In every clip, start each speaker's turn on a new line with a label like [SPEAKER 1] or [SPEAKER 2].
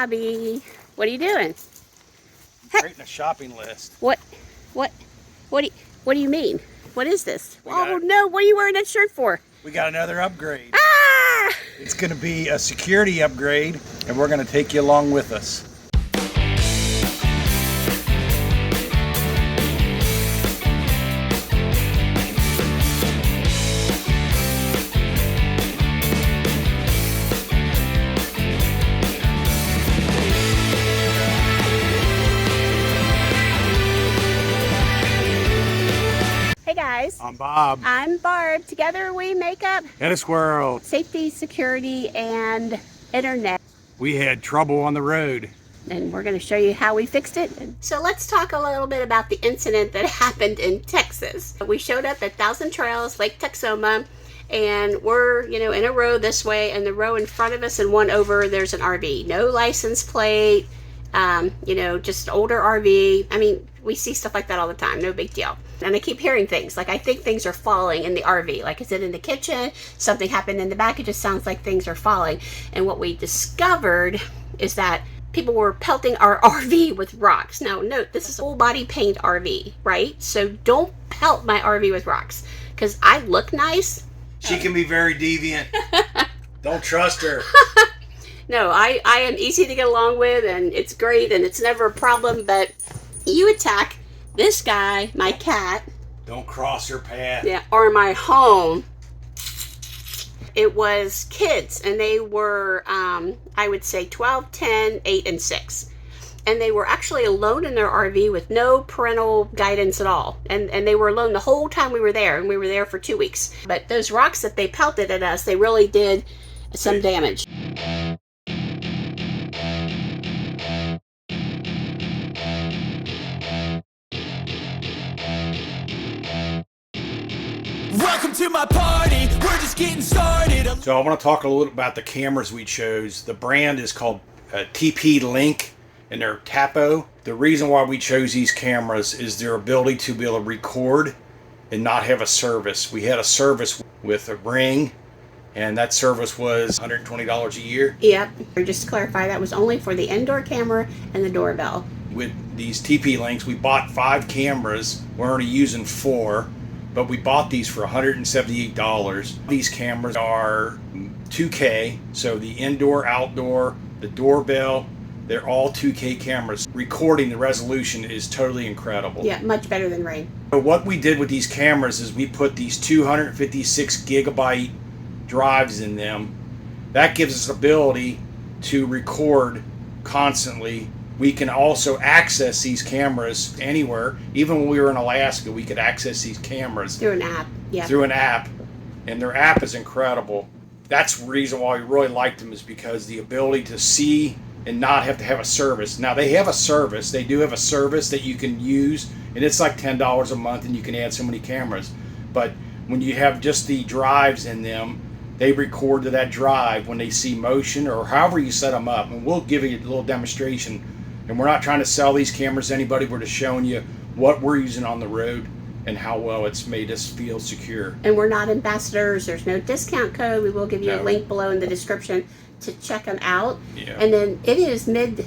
[SPEAKER 1] Bobby. What are you doing?
[SPEAKER 2] Creating a shopping list.
[SPEAKER 1] What do you mean? What is this? Oh no, what are you wearing that shirt for?
[SPEAKER 2] We got another upgrade.
[SPEAKER 1] Ah!
[SPEAKER 2] It's going to be a security upgrade, and we're going to take you along with us.
[SPEAKER 1] Hey guys.
[SPEAKER 2] I'm Bob.
[SPEAKER 1] I'm Barb. Together we make up
[SPEAKER 2] And a squirrel.
[SPEAKER 1] safety, security, and internet.
[SPEAKER 2] We had trouble on the road.
[SPEAKER 1] And we're going to show you how we fixed it. So let's talk a little bit about the incident that happened in Texas. We showed up at Thousand Trails, Lake Texoma, and we're, in a row this way, and the row in front of us and one over, there's an RV. No license plate, just older RV. I mean, we see stuff like that all the time. No big deal. And I keep hearing things. Like, I think things are falling in the RV. Like, is it in the kitchen? Something happened in the back. It just sounds like things are falling. And what we discovered is that people were pelting our RV with rocks. Now, note, this is a full body paint RV, right? So don't pelt my RV with rocks, because I look nice.
[SPEAKER 2] She can be very deviant. Don't trust her.
[SPEAKER 1] No, I am easy to get along with, and it's great, and it's never a problem, but you attack this guy, my cat.
[SPEAKER 2] Don't cross her path.
[SPEAKER 1] Yeah, or my home. It was kids, and they were, I would say 12, 10, 8, and 6. And they were actually alone in their RV with no parental guidance at all. And they were alone the whole time we were there, and we were there for 2 weeks. But those rocks that they pelted at us, they really did some damage.
[SPEAKER 3] Welcome to my party, we're just getting started.
[SPEAKER 2] So I want to talk a little about the cameras we chose. The brand is called TP-Link, and they're TAPO. The reason why we chose these cameras is their ability to be able to record and not have a service. We had a service with a Ring, and that service was $120 a year.
[SPEAKER 1] Yep. Just to clarify, that was only for the indoor camera and the doorbell.
[SPEAKER 2] With these TP-Links, we bought 5 cameras. We're already using 4. But we bought these for $178. These cameras are 2K, so the indoor, outdoor, the doorbell, they're all 2K cameras. Recording, the resolution is totally incredible.
[SPEAKER 1] Yeah, much better than Ring.
[SPEAKER 2] So what we did with these cameras is we put these 256 gigabyte drives in them. That gives us the ability to record constantly. We can also access these cameras anywhere. Even when we were in Alaska, we could access these cameras
[SPEAKER 1] Through an app, yeah.
[SPEAKER 2] through an app, and their app is incredible. That's the reason why we really liked them, is because the ability to see and not have to have a service. Now, they have a service. They do have a service that you can use, and it's like $10 a month, and you can add so many cameras. But when you have just the drives in them, they record to that drive when they see motion or however you set them up. And we'll give you a little demonstration. And we're not trying to sell these cameras to anybody. We're just showing you what we're using on the road and how well it's made us feel secure.
[SPEAKER 1] And we're not ambassadors. There's no discount code. We will give you a link below in the description to check them out.
[SPEAKER 2] Yeah.
[SPEAKER 1] And then it is mid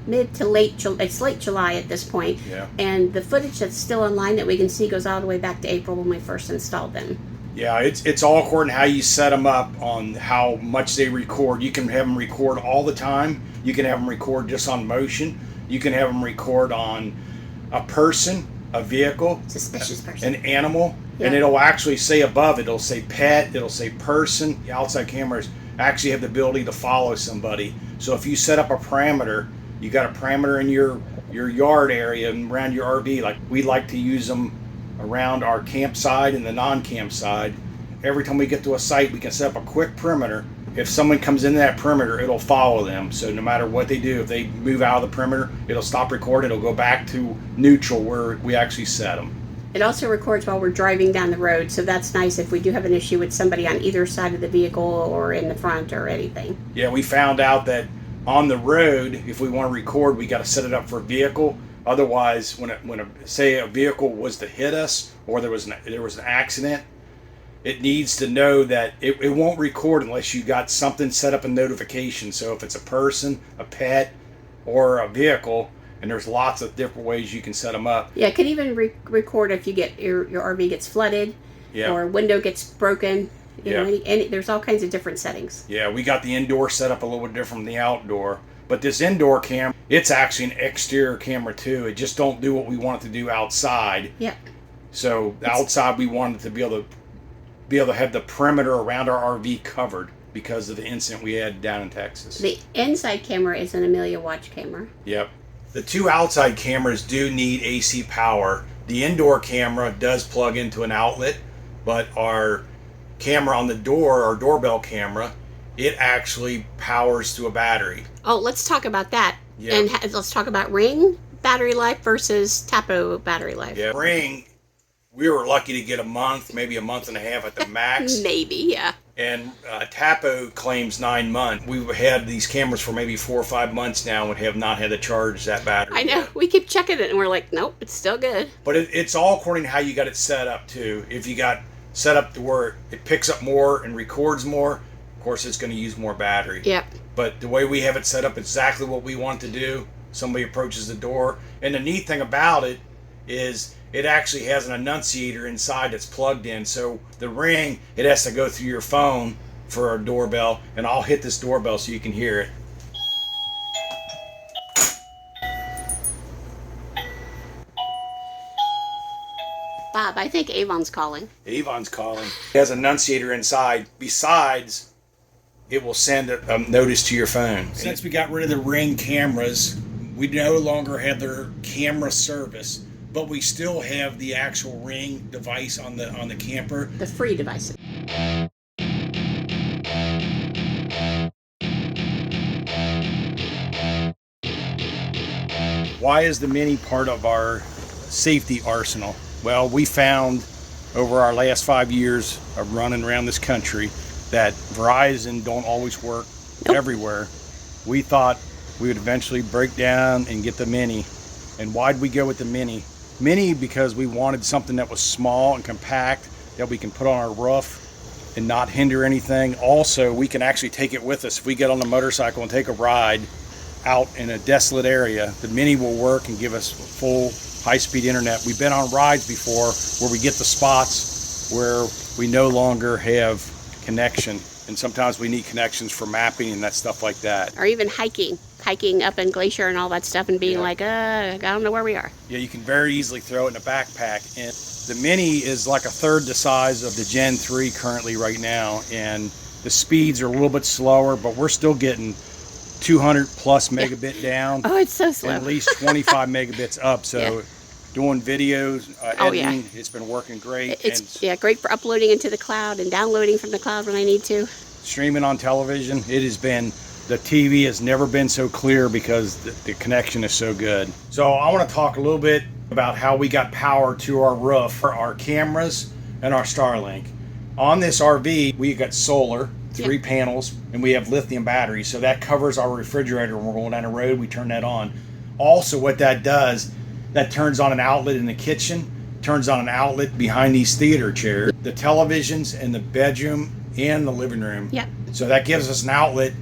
[SPEAKER 1] to late July at this point.
[SPEAKER 2] Yeah.
[SPEAKER 1] And the footage that's still online that we can see goes all the way back to April when we first installed them.
[SPEAKER 2] Yeah, it's all according to how you set them up on how much they record. You can have them record all the time. You can have them record just on motion. You can have them record on a person, a vehicle,
[SPEAKER 1] Suspicious person,
[SPEAKER 2] an animal,
[SPEAKER 1] yeah.
[SPEAKER 2] And it'll actually say above it, it'll say pet, it'll say person. The outside cameras actually have the ability to follow somebody. So if you set up a parameter, you got a parameter in your yard area and around your RV, like we like to use them around our campsite and the non-campsite. Every time we get to a site, we can set up a quick perimeter. If someone comes into that perimeter, it'll follow them. So no matter what they do, if they move out of the perimeter, it'll stop recording. It'll go back to neutral where we actually set them.
[SPEAKER 1] It also records while we're driving down the road, so that's nice if we do have an issue with somebody on either side of the vehicle or in the front or anything.
[SPEAKER 2] Yeah, we found out that on the road, if we want to record, we got to set it up for a vehicle. Otherwise, when say a vehicle was to hit us or there was an accident, it needs to know that it won't record unless you got something set up a notification. So if it's a person, a pet, or a vehicle, and there's lots of different ways you can set them up.
[SPEAKER 1] Yeah, it could even record if you get your RV gets flooded, or window gets broken. You know, there's all kinds of different settings.
[SPEAKER 2] Yeah, we got the indoor set up a little bit different from the outdoor. But this indoor camera, it's actually an exterior camera too. It just don't do what we want it to do outside.
[SPEAKER 1] Yeah.
[SPEAKER 2] So outside we wanted to be able to have the perimeter around our RV covered because of the incident we had down in Texas.
[SPEAKER 1] The inside camera is an Amelia watch camera.
[SPEAKER 2] Yep. The two outside cameras do need AC power. The indoor camera does plug into an outlet, but our camera on the door, our doorbell camera, it actually powers to a battery.
[SPEAKER 1] Oh, let's talk about that.
[SPEAKER 2] Yeah.
[SPEAKER 1] And let's talk about Ring battery life versus TAPO battery life.
[SPEAKER 2] Yeah, Ring, we were lucky to get a month, maybe a month and a half at the max.
[SPEAKER 1] Maybe, yeah.
[SPEAKER 2] And TAPO claims 9 months. We've had these cameras for maybe 4 or 5 months now and have not had to charge that battery.
[SPEAKER 1] I know.
[SPEAKER 2] Yet.
[SPEAKER 1] We keep checking it and we're like, nope, it's still good.
[SPEAKER 2] But it's all according to how you got it set up too. If you got set up to where it picks up more and records more, of course it's going to use more battery.
[SPEAKER 1] Yep.
[SPEAKER 2] But the way we have it set up, exactly what we want to do. Somebody approaches the door. And the neat thing about it is it actually has an annunciator inside that's plugged in. So the Ring, it has to go through your phone for a doorbell. And I'll hit this doorbell so you can hear it.
[SPEAKER 1] Bob, I think Avon's calling.
[SPEAKER 2] Avon's calling. It has an annunciator inside. Besides, it will send a notice to your phone. Since we got rid of the Ring cameras, we no longer have their camera service, but we still have the actual Ring device on the camper.
[SPEAKER 1] The free devices.
[SPEAKER 2] Why is the Mini part of our safety arsenal? Well, we found over our last 5 years of running around this country that Verizon don't always work everywhere. We thought we would eventually break down and get the Mini. And why'd we go with the Mini? Mini because we wanted something that was small and compact that we can put on our roof and not hinder anything. Also, we can actually take it with us. If we get on a motorcycle and take a ride out in a desolate area, the Mini will work and give us full high-speed internet. We've been on rides before where we get the spots where we no longer have connection, and sometimes we need connections for mapping and that stuff like that.
[SPEAKER 1] Or even hiking up in Glacier and all that stuff and being like, I don't know where we are.
[SPEAKER 2] Yeah, you can very easily throw it in a backpack. And the Mini is like a third the size of the Gen 3 currently right now, and the speeds are a little bit slower, but we're still getting 200 plus megabit down.
[SPEAKER 1] Oh, it's so slow.
[SPEAKER 2] And at least 25 megabits up. So doing videos, editing, it's been working great.
[SPEAKER 1] It's great for uploading into the cloud and downloading from the cloud when I need to.
[SPEAKER 2] Streaming on television, it has been, the TV has never been so clear because the connection is so good. So I want to talk a little bit about how we got power to our roof for our cameras and our Starlink. On this RV, we got solar, 3 panels, and we have lithium batteries. So that covers our refrigerator. When we're going down the road, we turn that on. Also, what that does, that turns on an outlet in the kitchen, turns on an outlet behind these theater chairs, the televisions in the bedroom and the living room.
[SPEAKER 1] Yep.
[SPEAKER 2] So that gives us an outlet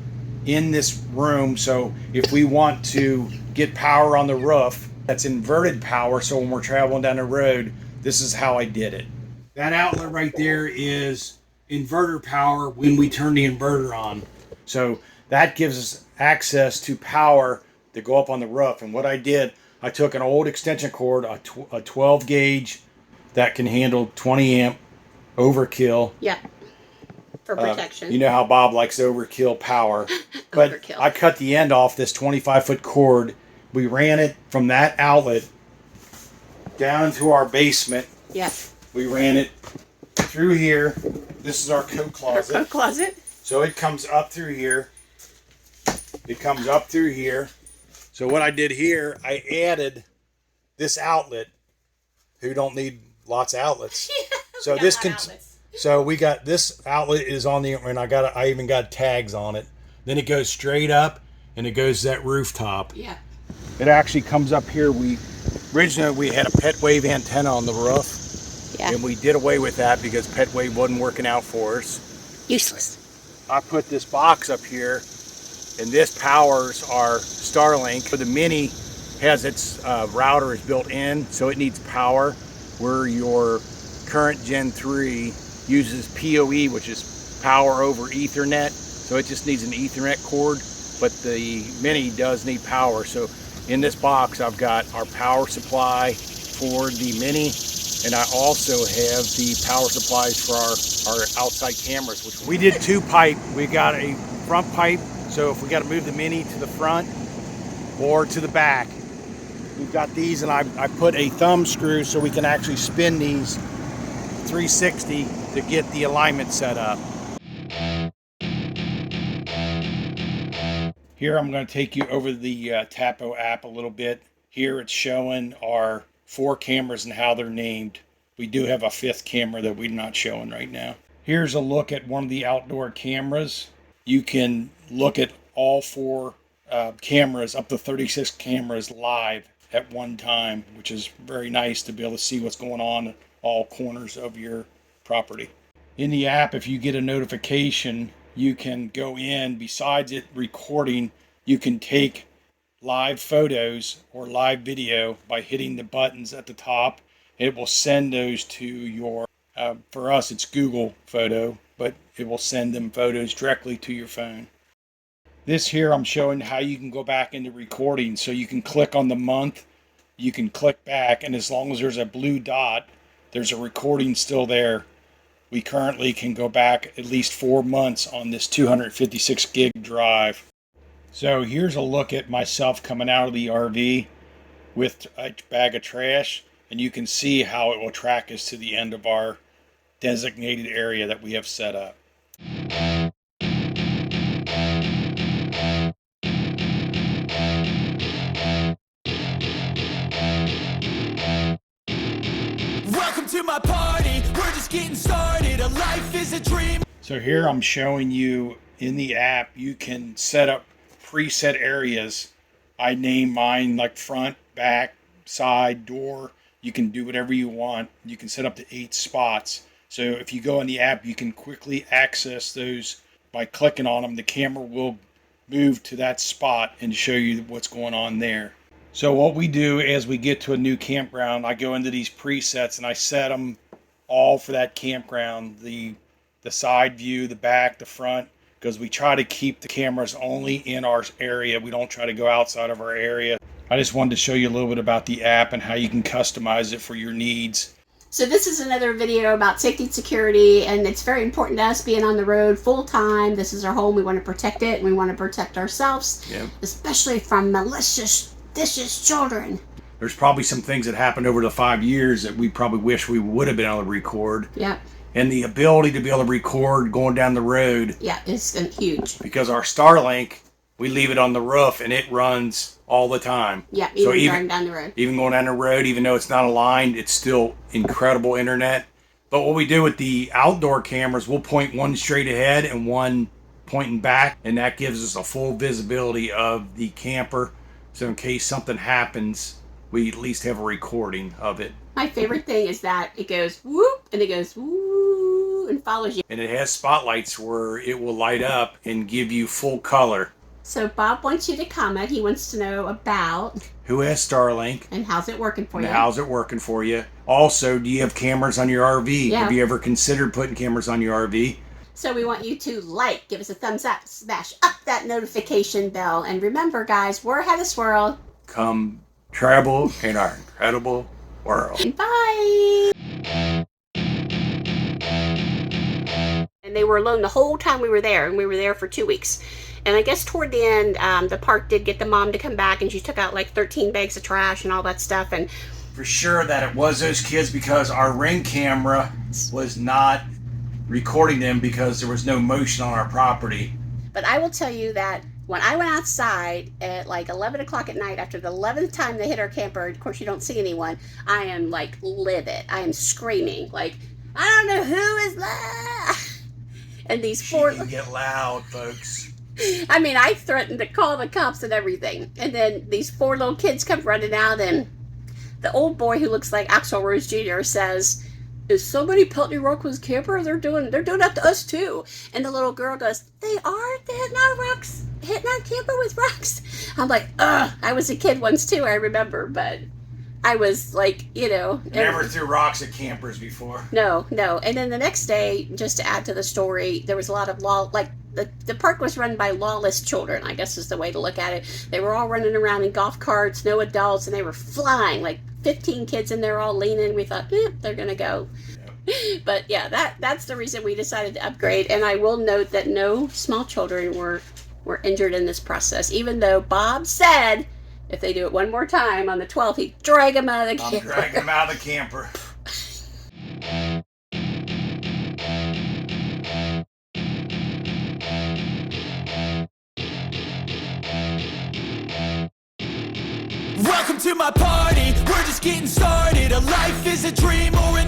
[SPEAKER 2] in this room. So if we want to get power on the roof, that's inverted power. So when we're traveling down the road, this is how I did it. That outlet right there is inverter power when we turn the inverter on. So that gives us access to power to go up on the roof. And what I did, I took an old extension cord, a 12 gauge that can handle 20 amp overkill.
[SPEAKER 1] Yeah, for protection.
[SPEAKER 2] You know how Bob likes overkill power. But
[SPEAKER 1] Overkill.
[SPEAKER 2] I cut the end off this 25-foot cord. We ran it from that outlet down into our basement.
[SPEAKER 1] Yeah.
[SPEAKER 2] We ran it through here. This is our coat closet.
[SPEAKER 1] Our coat closet.
[SPEAKER 2] So it comes up through here. It comes up through here. So what I did here, I added this outlet. Who don't need lots of outlets? So this can. So we got this outlet is on the, and I even got tags on it. Then it goes straight up, and it goes to that rooftop.
[SPEAKER 1] Yeah.
[SPEAKER 2] It actually comes up here. Originally we had a pet wave antenna on the roof,
[SPEAKER 1] Yeah.
[SPEAKER 2] And we did away with that because PetWave wasn't working out for us.
[SPEAKER 1] Useless.
[SPEAKER 2] I put this box up here, and this powers our Starlink. The Mini has its router is built in, so it needs power, where your current Gen 3 uses PoE, which is power over Ethernet, so it just needs an Ethernet cord, but the Mini does need power. So in this box I've got our power supply for the Mini, and I also have the power supplies for our outside cameras, which we did 2 pipe. We got a front pipe, so if we got to move the Mini to the front or to the back, we've got these, and I put a thumb screw so we can actually spin these 360 to get the alignment set up. Here I'm going to take you over the TAPO app a little bit. Here it's showing our 4 cameras and how they're named. We do have a 5th camera that we're not showing right now. Here's a look at one of the outdoor cameras. You can look at all 4 cameras, up to 36 cameras live at one time, which is very nice to be able to see what's going on at all corners of your property. In the app, if you get a notification, you can go in, besides it recording, you can take live photos or live video by hitting the buttons at the top. It will send those to your, for us it's Google Photo, but it will send them photos directly to your phone. This here I'm showing how you can go back into recording. So you can click on the month, you can click back, and as long as there's a blue dot, there's a recording still there. We currently can go back at least 4 months on this 256 gig drive. So here's a look at myself coming out of the RV with a bag of trash, and you can see how it will track us to the end of our designated area that we have set up.
[SPEAKER 3] Welcome to my party, we're just getting started. A life is a dream.
[SPEAKER 2] So here I'm showing you in the app, you can set up preset areas. I name mine like front, back, side, door. You can do whatever you want. You can set up to 8 spots. So if you go in the app, you can quickly access those by clicking on them. The camera will move to that spot and show you what's going on there. So what we do as we get to a new campground, I go into these presets and I set them all for that campground. The side view, the back, the front, because we try to keep the cameras only in our area. We don't try to go outside of our area. I just wanted to show you a little bit about the app and how you can customize it for your needs.
[SPEAKER 1] So this is another video about safety and security, and it's very important to us being on the road full time. This is our home. We want to protect it, and we want to protect ourselves, especially from malicious, vicious children.
[SPEAKER 2] There's probably some things that happened over the 5 years that we probably wish we would have been able to record.
[SPEAKER 1] Yep.
[SPEAKER 2] And the ability to be able to record going down the road.
[SPEAKER 1] Yeah, it's
[SPEAKER 2] huge. Because our Starlink, we leave it on the roof and it runs all the time.
[SPEAKER 1] Yeah, even going down the road.
[SPEAKER 2] Even going down the road, even though it's not aligned, it's still incredible internet. But what we do with the outdoor cameras, we'll point one straight ahead and one pointing back, and that gives us a full visibility of the camper. So in case something happens, we at least have a recording of it.
[SPEAKER 1] My favorite thing is that it goes whoop, and it goes woo, and follows you.
[SPEAKER 2] And it has spotlights where it will light up and give you full color.
[SPEAKER 1] So Bob wants you to comment. He wants to know about
[SPEAKER 2] who has Starlink
[SPEAKER 1] and how's it working for you.
[SPEAKER 2] How's it working for you? Also, do you have cameras on your RV?
[SPEAKER 1] Yeah.
[SPEAKER 2] Have you ever considered putting cameras on your RV?
[SPEAKER 1] So we want you to like, give us a thumbs up, smash up that notification bell, and remember, guys, we're ahead of swirl.
[SPEAKER 2] Come travel in our incredible world.
[SPEAKER 1] Bye. And they were alone the whole time we were there, and we were there for 2 weeks. And I guess toward the end, the park did get the mom to come back, and she took out like 13 bags of trash and all that stuff. And
[SPEAKER 2] for sure that it was those kids, because our Ring camera was not recording them because there was no motion on our property.
[SPEAKER 1] But I will tell you that when I went outside at like 11 o'clock at night, after the 11th time they hit our camper, of course you don't see anyone, I am like livid. I am screaming like, I don't know who is that. And these four...
[SPEAKER 2] She can get loud, folks.
[SPEAKER 1] I mean, I threatened to call the cops and everything. And then these 4 little kids come running out, and the old boy who looks like Axl Rose Jr. says, is somebody pelting Rocco's camper? They're doing that to us too. And the little girl goes, they are? They're hitting our rocks, hitting our camper with rocks. I'm like, ugh. I was a kid once too, I remember, but I was like, you know.
[SPEAKER 2] Never threw rocks at campers before.
[SPEAKER 1] No. And then the next day, just to add to the story, there was a lot of the park was run by lawless children, I guess is the way to look at it. They were all running around in golf carts, no adults, and they were flying, like 15 kids in there all leaning. We thought, they're going to go. Yep. But yeah, that's the reason we decided to upgrade. And I will note that no small children were injured in this process, even though Bob said if they do it one more time on the 12th, he'd drag them out of the camper.
[SPEAKER 2] Drag them out of the camper.
[SPEAKER 3] Welcome to my party, we're just getting started. A life is a dream or a